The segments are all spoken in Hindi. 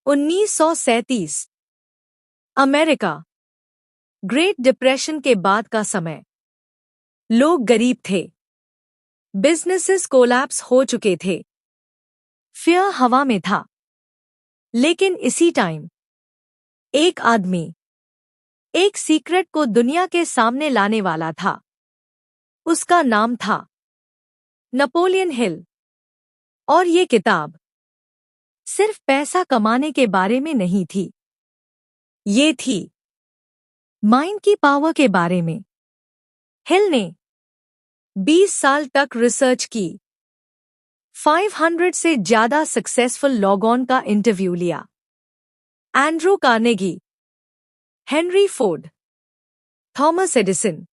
1937 अमेरिका। ग्रेट डिप्रेशन के बाद का समय। लोग गरीब थे। बिजनेसेस कोलैप्स हो चुके थे। फियर हवा में था। लेकिन इसी टाइम एक आदमी एक सीक्रेट को दुनिया के सामने लाने वाला था। उसका नाम था नेपोलियन हिल। और ये किताब सिर्फ पैसा कमाने के बारे में नहीं थी। ये थी माइंड की पावर के बारे में। हिल ने 20 साल तक रिसर्च की। 500 से ज्यादा सक्सेसफुल लोगों का इंटरव्यू लिया। Andrew Carnegie, Henry Ford, Thomas Edison,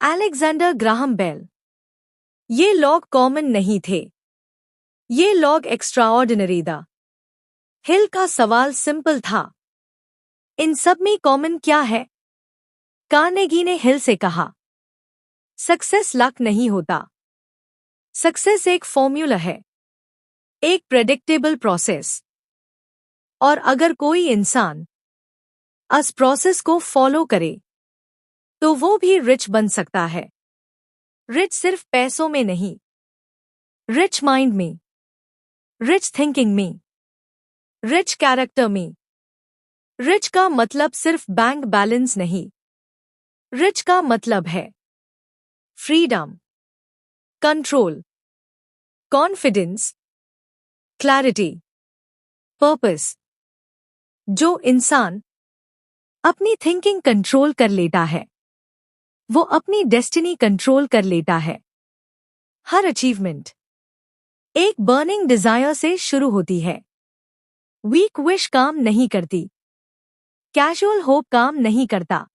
Alexander Graham Bell. ये लोग कॉमन नहीं थे। ये लोग एक्स्ट्राऑर्डिनरी था। हिल का सवाल सिंपल था, इन सब में कॉमन क्या है? कार्नेगी ने हिल से कहा, सक्सेस लक नहीं होता। सक्सेस एक फॉर्मूला है, एक प्रेडिक्टेबल प्रोसेस। और अगर कोई इंसान इस प्रोसेस को फॉलो करे तो वो भी रिच बन सकता है। रिच सिर्फ पैसों में नहीं, रिच माइंड में, रिच थिंकिंग में, रिच कैरेक्टर में। रिच का मतलब सिर्फ बैंक बैलेंस नहीं। रिच का मतलब है freedom, control, confidence, clarity, purpose. जो इंसान अपनी थिंकिंग कंट्रोल कर लेता है, वो अपनी डेस्टिनी कंट्रोल कर लेता है। हर अचीवमेंट एक बर्निंग डिजायर से शुरू होती है। वीक विश काम नहीं करती। कैजुअल होप काम नहीं करता।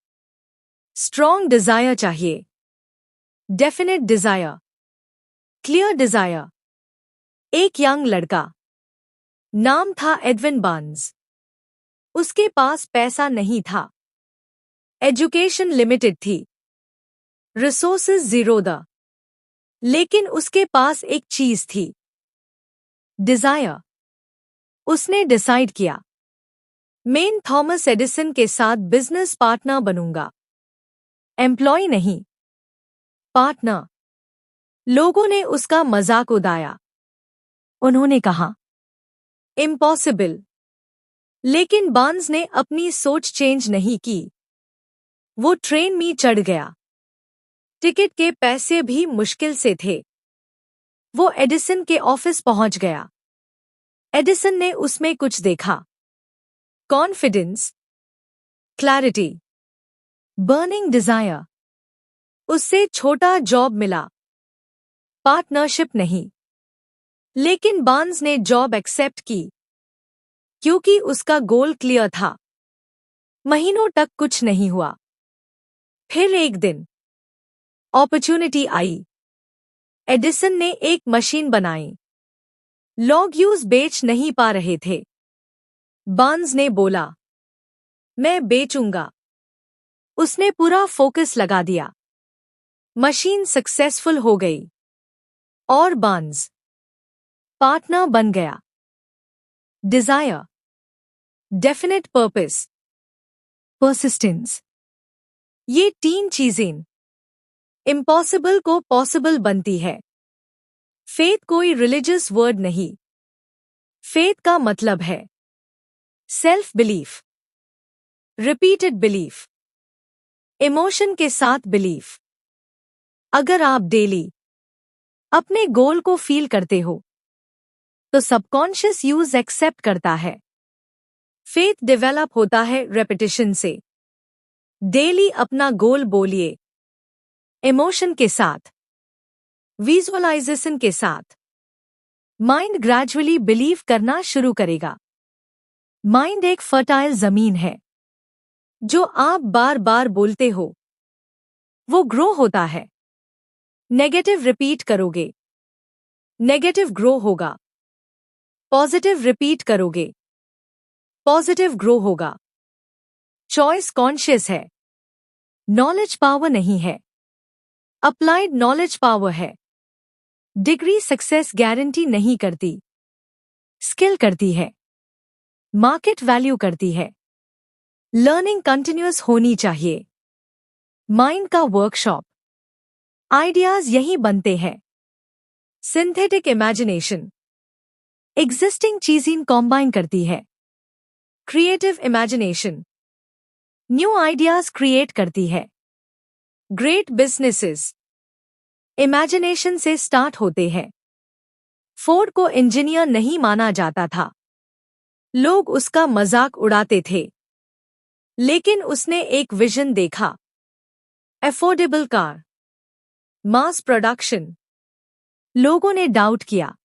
स्ट्रॉन्ग डिजायर चाहिए। Definite desire, clear desire. एक यंग लड़का, नाम था एडविन बार्न्स। उसके पास पैसा नहीं था। एजुकेशन लिमिटेड थी। रिसोर्सेज जीरो था। लेकिन उसके पास एक चीज थी, डिजायर। उसने डिसाइड किया, मैं थॉमस एडिसन के साथ बिजनेस पार्टनर बनूंगा। एम्प्लॉय नहीं, पार्टनर। लोगों ने उसका मजाक उड़ाया। उन्होंने कहा, इम्पॉसिबल। लेकिन बार्न्स ने अपनी सोच चेंज नहीं की। वो ट्रेन में चढ़ गया। टिकट के पैसे भी मुश्किल से थे। वो एडिसन के ऑफिस पहुंच गया। एडिसन ने उसमें कुछ देखा, कॉन्फिडेंस, क्लैरिटी, बर्निंग डिजायर। उससे छोटा जॉब मिला, पार्टनरशिप नहीं। लेकिन बार्न्स ने जॉब एक्सेप्ट की क्योंकि उसका गोल क्लियर था। महीनों तक कुछ नहीं हुआ। फिर एक दिन अपॉर्चुनिटी आई। एडिसन ने एक मशीन बनाई। लोग यूज बेच नहीं पा रहे थे। बार्न्स ने बोला, मैं बेचूंगा। उसने पूरा फोकस लगा दिया। मशीन सक्सेसफुल हो गई और बार्न्स पार्टनर बन गया। Desire, definite purpose, persistence. ये 3 चीजें इम्पॉसिबल को पॉसिबल बनती है। फेथ कोई रिलीजियस वर्ड नहीं। फेथ का मतलब है self belief, repeated belief, emotion के साथ बिलीफ। अगर आप डेली अपने गोल को फील करते हो तो सबकॉन्शियस यूज एक्सेप्ट करता है। फेथ डेवलप होता है रेपिटेशन से। डेली अपना गोल बोलिए, इमोशन के साथ, विजुअलाइजेशन के साथ। माइंड ग्रेजुअली बिलीव करना शुरू करेगा। माइंड एक फर्टाइल जमीन है। जो आप बार बार बोलते हो वो ग्रो होता है। नेगेटिव रिपीट करोगे, नेगेटिव ग्रो होगा। पॉजिटिव रिपीट करोगे, पॉजिटिव ग्रो होगा। चॉइस कॉन्शियस है, नॉलेज पावर नहीं है। अप्लाइड नॉलेज पावर है। डिग्री सक्सेस गारंटी नहीं करती, स्किल करती है। मार्केट वैल्यू करती है। लर्निंग कंटिन्यूअस होनी चाहिए। माइंड का वर्कशॉप। आइडियाज यहीं बनते हैं। Synthetic imagination. एग्जिस्टिंग चीजें कॉम्बाइन करती है। Creative imagination. New ideas create करती है। ग्रेट बिजनेसेस इमेजिनेशन से स्टार्ट होते हैं। फोर्ड को इंजीनियर नहीं माना जाता था। लोग उसका मजाक उड़ाते थे। लेकिन उसने एक विजन देखा। Affordable car. Mass production. लोगों ने डाउट किया।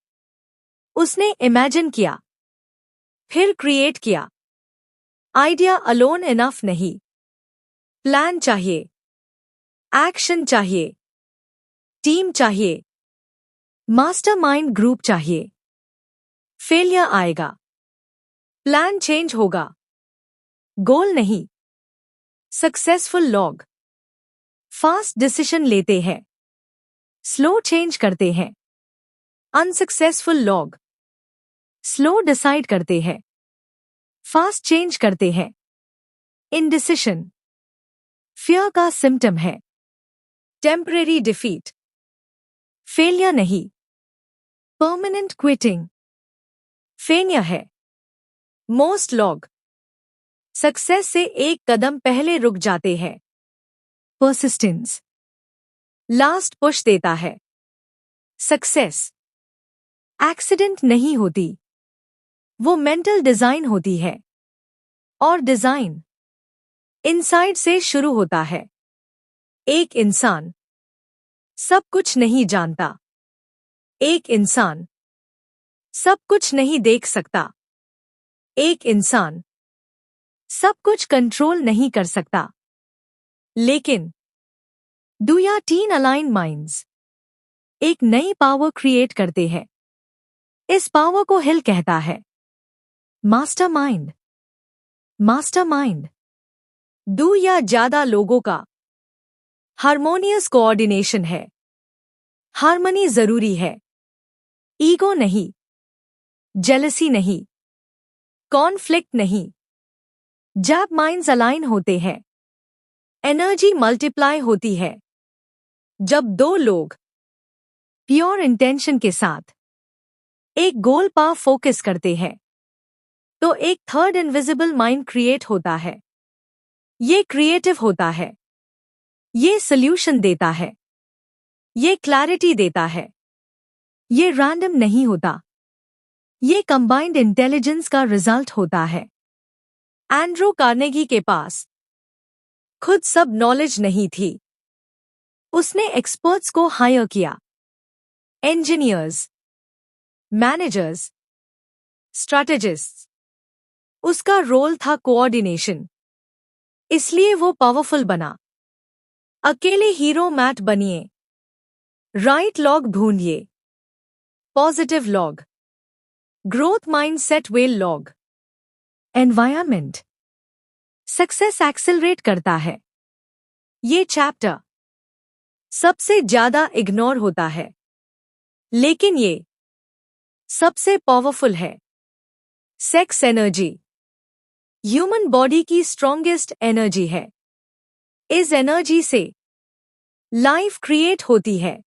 उसने इमेजिन किया, फिर क्रिएट किया। आइडिया अलोन इनफ नहीं। प्लान चाहिए। एक्शन चाहिए। टीम चाहिए। मास्टरमाइंड ग्रुप चाहिए। फेलियर आएगा। प्लान चेंज होगा। गोल नहीं। Successful log. फास्ट डिसीजन लेते हैं। स्लो चेंज करते हैं। Unsuccessful log. स्लो डिसाइड करते हैं। फास्ट चेंज करते हैं। इनडिसिशन फियर का सिम्टम है। टेम्परेरी डिफीट फेलियर नहीं। परमानेंट क्विटिंग फेलियर है। मोस्ट लॉग सक्सेस से एक कदम पहले रुक जाते हैं। परसिस्टेंस लास्ट पुश देता है। सक्सेस एक्सीडेंट नहीं होती, वो मेंटल डिजाइन होती है। और डिजाइन इनसाइड से शुरू होता है। एक इंसान सब कुछ नहीं जानता। एक इंसान सब कुछ नहीं देख सकता। एक इंसान सब कुछ कंट्रोल नहीं कर सकता। लेकिन डू या टीन अलाइन माइंड्स एक नई पावर क्रिएट करते हैं। इस पावर को हिल कहता है मास्टरमाइंड। मास्टरमाइंड दो या ज्यादा लोगों का हार्मोनियस कोऑर्डिनेशन है। हार्मनी जरूरी है। ईगो नहीं। जेलसी नहीं। कॉन्फ्लिक्ट नहीं। जब माइंड्स अलाइन होते हैं एनर्जी मल्टीप्लाई होती है। जब दो लोग प्योर इंटेंशन के साथ एक गोल पर फोकस करते हैं तो एक थर्ड इनविजिबल माइंड क्रिएट होता है। ये क्रिएटिव होता है। ये सॉल्यूशन देता है। ये क्लैरिटी देता है। ये रैंडम नहीं होता। ये कंबाइंड इंटेलिजेंस का रिजल्ट होता है। एंड्रू कार्नेगी के पास खुद सब नॉलेज नहीं थी। उसने एक्सपर्ट्स को हायर किया। Engineers, managers, strategists. उसका रोल था कोऑर्डिनेशन। इसलिए वो पावरफुल बना। अकेले हीरो मैट बनिए। राइट लॉग ढूंढिए। पॉजिटिव लॉग। ग्रोथ माइंडसेट वेल लॉग। एनवायरमेंट सक्सेस एक्सेलरेट करता है। ये चैप्टर सबसे ज्यादा इग्नोर होता है, लेकिन ये सबसे पावरफुल है। सेक्स एनर्जी ह्यूमन बॉडी की स्ट्रॉन्गेस्ट एनर्जी है। इस एनर्जी से लाइफ क्रिएट होती है।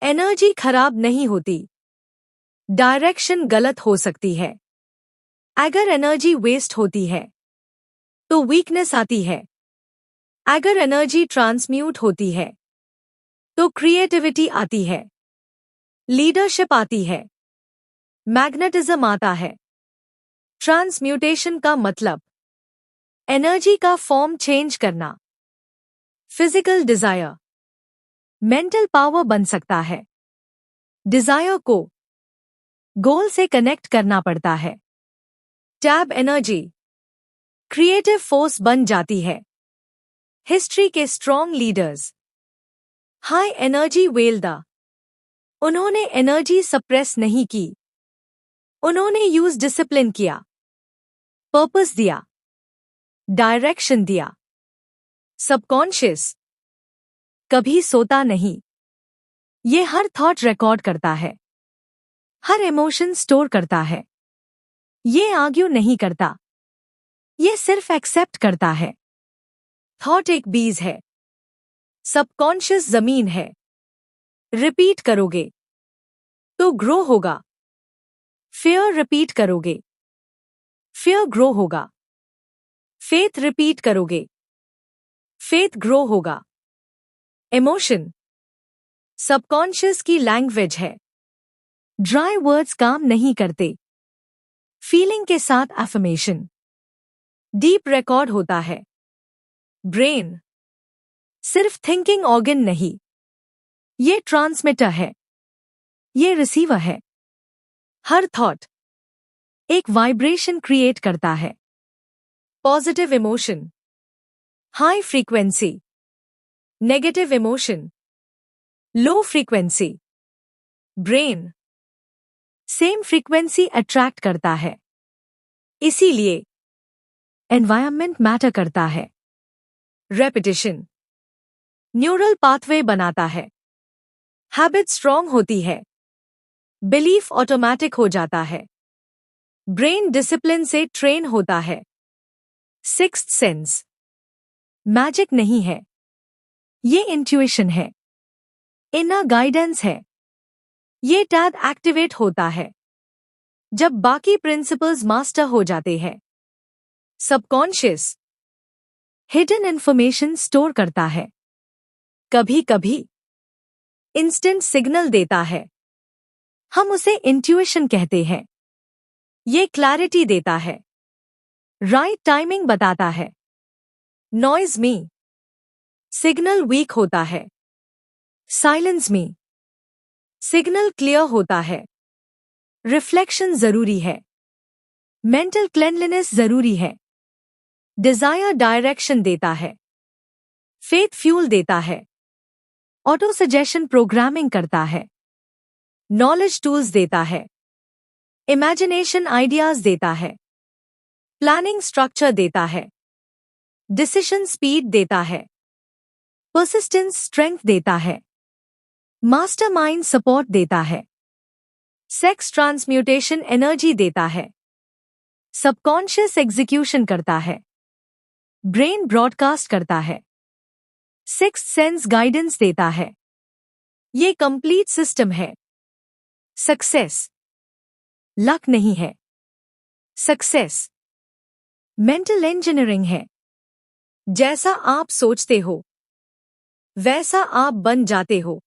एनर्जी खराब नहीं होती। डायरेक्शन गलत हो सकती है। अगर एनर्जी वेस्ट होती है तो वीकनेस आती है। अगर एनर्जी ट्रांसम्यूट होती है तो क्रिएटिविटी आती है। लीडरशिप आती है। मैग्नेटिज्म आता है। ट्रांसम्यूटेशन का मतलब एनर्जी का फॉर्म चेंज करना। फिजिकल डिजायर मेंटल पावर बन सकता है। डिजायर को गोल से कनेक्ट करना पड़ता है। टैब एनर्जी क्रिएटिव फोर्स बन जाती है। हिस्ट्री के स्ट्रॉन्ग लीडर्स हाई एनर्जी वेल्दा। उन्होंने एनर्जी सप्रेस नहीं की। उन्होंने यूज डिसिप्लिन किया। पर्पस दिया। डायरेक्शन दिया। सबकॉन्शियस कभी सोता नहीं। ये हर थॉट रिकॉर्ड करता है। हर इमोशन स्टोर करता है। ये आर्ग्यू नहीं करता, ये सिर्फ एक्सेप्ट करता है। थॉट एक बीज है, सबकॉन्शियस जमीन है। रिपीट करोगे तो ग्रो होगा। फियर रिपीट करोगे, फियर ग्रो होगा। फेथ रिपीट करोगे, फेथ ग्रो होगा। इमोशन सबकॉन्शियस की लैंग्वेज है। ड्राई वर्ड्स काम नहीं करते। फीलिंग के साथ एफर्मेशन डीप रिकॉर्ड होता है। ब्रेन सिर्फ थिंकिंग ऑर्गन नहीं, ये ट्रांसमीटर है, ये रिसीवर है। हर थॉट एक वाइब्रेशन क्रिएट करता है। Positive emotion high frequency, negative emotion low frequency. Brain same frequency attract करता है, इसीलिए एनवायरनमेंट मैटर करता है। रेपिटेशन न्यूरल पाथवे बनाता है। हैबिट स्ट्रांग होती है, बिलीफ ऑटोमैटिक हो जाता है। ब्रेन डिसिप्लिन से ट्रेन होता है। सिक्स्थ सेंस मैजिक नहीं है, ये इंट्यूशन है, इनर गाइडेंस है। ये टैब एक्टिवेट होता है जब बाकी प्रिंसिपल्स मास्टर हो जाते हैं। सबकॉन्शियस हिडन इंफॉर्मेशन स्टोर करता है, कभी कभी इंस्टेंट सिग्नल देता है, हम उसे इंट्यूशन कहते हैं। ये क्लैरिटी देता है, राइट टाइमिंग बताता है। नॉइज में सिग्नल वीक होता है, साइलेंस में सिग्नल क्लियर होता है। रिफ्लेक्शन जरूरी है, मेंटल क्लेनलीनेस जरूरी है। डिजायर डायरेक्शन देता है, फेथ फ्यूल देता है। ऑटो सजेशन प्रोग्रामिंग करता है। नॉलेज टूल्स देता है, इमेजिनेशन आइडियाज देता है। प्लानिंग स्ट्रक्चर देता है, डिसीजन स्पीड देता है। परसिस्टेंस स्ट्रेंथ देता है, मास्टरमाइंड सपोर्ट देता है। सेक्स ट्रांसम्यूटेशन एनर्जी देता है। सबकॉन्शियस एग्जीक्यूशन करता है, ब्रेन ब्रॉडकास्ट करता है। सिक्स्थ सेंस गाइडेंस देता है। ये कंप्लीट सिस्टम है। सक्सेस लक नहीं है, सक्सेस मेंटल इंजीनियरिंग है। जैसा आप सोचते हो वैसा आप बन जाते हो।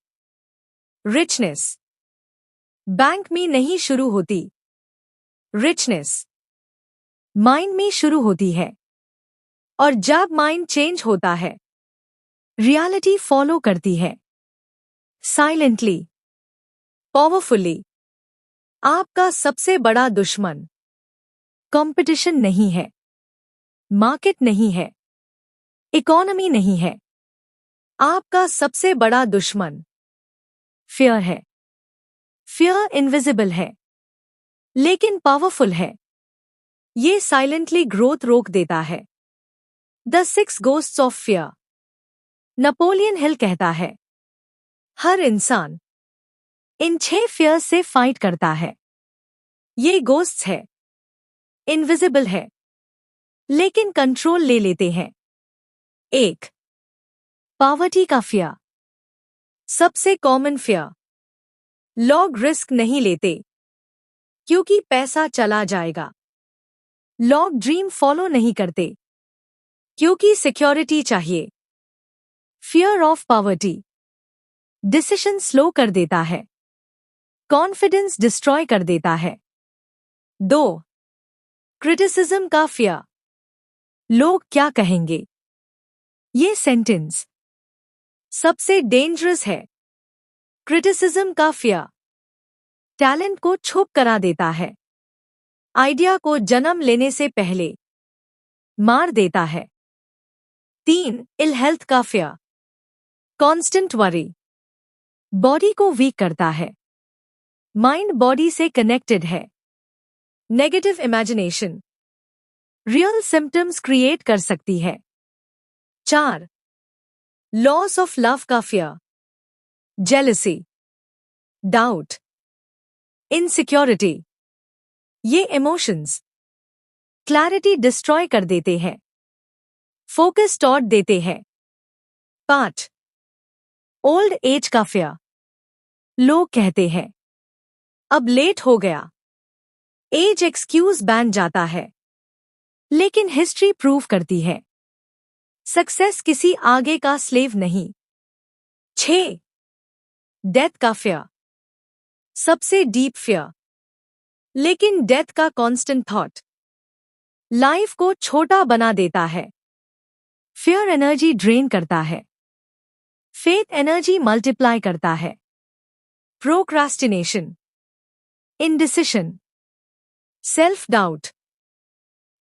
रिचनेस बैंक में नहीं शुरू होती, रिचनेस माइंड में शुरू होती है। और जब माइंड चेंज होता है रियलिटी फॉलो करती है। साइलेंटली पावरफुली आपका सबसे बड़ा दुश्मन कंपटीशन नहीं है, मार्केट नहीं है, इकोनॉमी नहीं है। आपका सबसे बड़ा दुश्मन फियर है। फियर इनविजिबल है लेकिन पावरफुल है। ये साइलेंटली ग्रोथ रोक देता है। The 6 ghosts of fear Napoleon Hill कहता है, हर इंसान इन 6 फियर से फाइट करता है। ये गोस्ट्स है, इनविजिबल है लेकिन कंट्रोल ले लेते हैं। 1 पॉवर्टी का फियर सबसे कॉमन फियर। लोग रिस्क नहीं लेते क्योंकि पैसा चला जाएगा। लोग ड्रीम फॉलो नहीं करते क्योंकि सिक्योरिटी चाहिए। Fear of poverty decision slow कर देता है, कॉन्फिडेंस डिस्ट्रॉय कर देता है। 2 क्रिटिसिज्म का फियर लोग क्या कहेंगे, ये सेंटेंस सबसे डेंजरस है। क्रिटिसिज्म का फियर टैलेंट को छुप करा देता है, आइडिया को जन्म लेने से पहले मार देता है। 3 इल हेल्थ का फियर कांस्टेंट वरी बॉडी को वीक करता है, माइंड बॉडी से कनेक्टेड है। Negative imagination real symptoms create कर सकती है। 4 लॉस ऑफ लव का फियर जेलसी, डाउट, इनसिक्योरिटी। ये इमोशंस क्लैरिटी डिस्ट्रॉय कर देते हैं, फोकस तोड़ देते हैं। 5. ओल्ड एज का फियर। लोग कहते हैं, अब लेट हो गया। एज एक्सक्यूज बन जाता है, लेकिन हिस्ट्री प्रूव करती है सक्सेस किसी आगे का स्लेव नहीं। 6. डेथ का फियर। सबसे डीप फियर, लेकिन डेथ का कांस्टेंट थॉट लाइफ को छोटा बना देता है। फियर एनर्जी ड्रेन करता है, फेथ एनर्जी मल्टीप्लाई करता है। Procrastination, indecision, self doubt,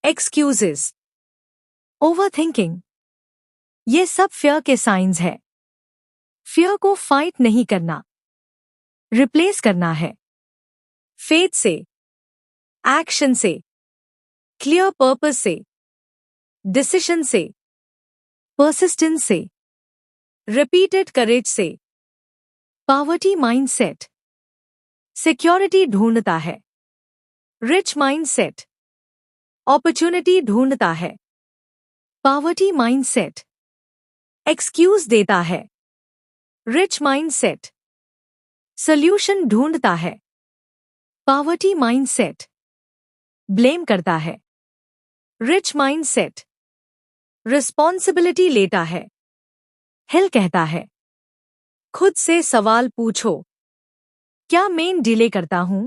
excuses, overthinking, ये सब फियर के साइंस है। फियर को फाइट नहीं करना, रिप्लेस करना है फेथ से, एक्शन से, क्लियर पर्पस से, डिसीजन से, पर्सिस्टेंस से, रिपीटेड करेज से। पॉवर्टी माइंडसेट, सिक्योरिटी ढूंढता है। रिच माइंडसेट, अपॉर्चुनिटी ढूंढता है। पॉवर्टी माइंडसेट, एक्सक्यूज देता है। रिच माइंडसेट, सॉल्यूशन ढूंढता है। पॉवर्टी माइंडसेट, ब्लेम करता है। रिच माइंडसेट, रिस्पॉन्सिबिलिटी लेता है। हिल कहता है, खुद से सवाल पूछो, क्या मैं डिले करता हूं?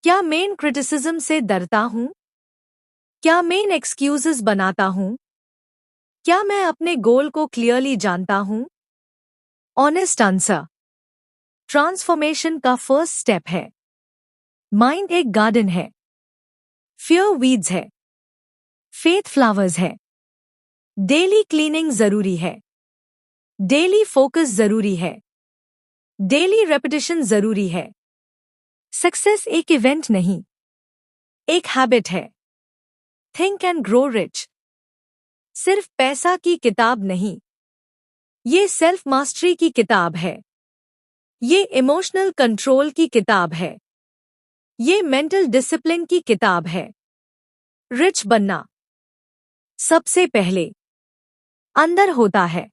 क्या मैं क्रिटिसिज्म से डरता हूं? क्या मैं एक्सक्यूजेस बनाता हूं? क्या मैं अपने गोल को क्लियरली जानता हूं? ऑनेस्ट आंसर, ट्रांसफॉर्मेशन का फर्स्ट स्टेप है। माइंड एक गार्डन है, फियर वीड्स है, फेथ फ्लावर्स है। डेली क्लीनिंग जरूरी है, डेली फोकस जरूरी है, डेली रेपिटेशन जरूरी है। सक्सेस एक इवेंट नहीं, एक हैबिट है। थिंक एंड ग्रो रिच सिर्फ पैसा की किताब नहीं, ये सेल्फ मास्टरी की किताब है। ये इमोशनल कंट्रोल की किताब है। ये मेंटल डिसिप्लिन की किताब है। रिच बनना सबसे पहले अंदर होता है।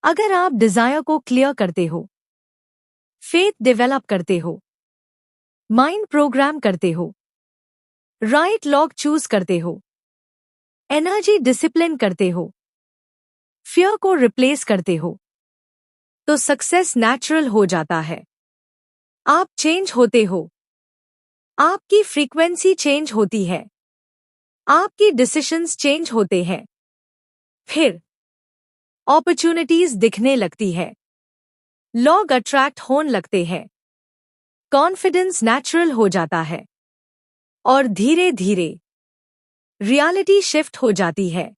अगर आप डिजायर को क्लियर करते हो, फेथ डेवलप करते हो, माइंड प्रोग्राम करते हो, राइट लॉग चूज करते हो, एनर्जी डिसिप्लिन करते हो, फियर को रिप्लेस करते हो, तो सक्सेस नेचुरल हो जाता है। आप चेंज होते हो, आपकी फ्रीक्वेंसी चेंज होती है, आपकी डिसीजंस चेंज होते हैं, फिर अपॉर्चुनिटीज दिखने लगती है, लॉग अट्रैक्ट होने लगते हैं, कॉन्फिडेंस नेचुरल हो जाता है, और धीरे धीरे रियलिटी शिफ्ट हो जाती है।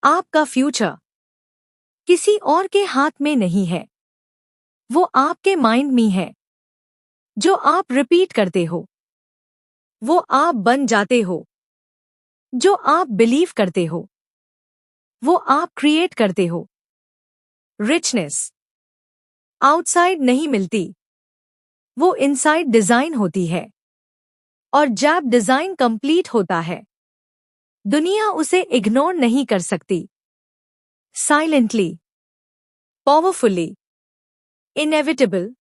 आपका फ्यूचर किसी और के हाथ में नहीं है, वो आपके माइंड में है। जो आप रिपीट करते हो, वो आप बन जाते हो। जो आप बिलीव करते हो, वो आप क्रिएट करते हो। रिचनेस आउटसाइड नहीं मिलती, वो इनसाइड डिजाइन होती है। और जब डिजाइन कंप्लीट होता है, दुनिया उसे इग्नोर नहीं कर सकती। Silently, powerfully, inevitable,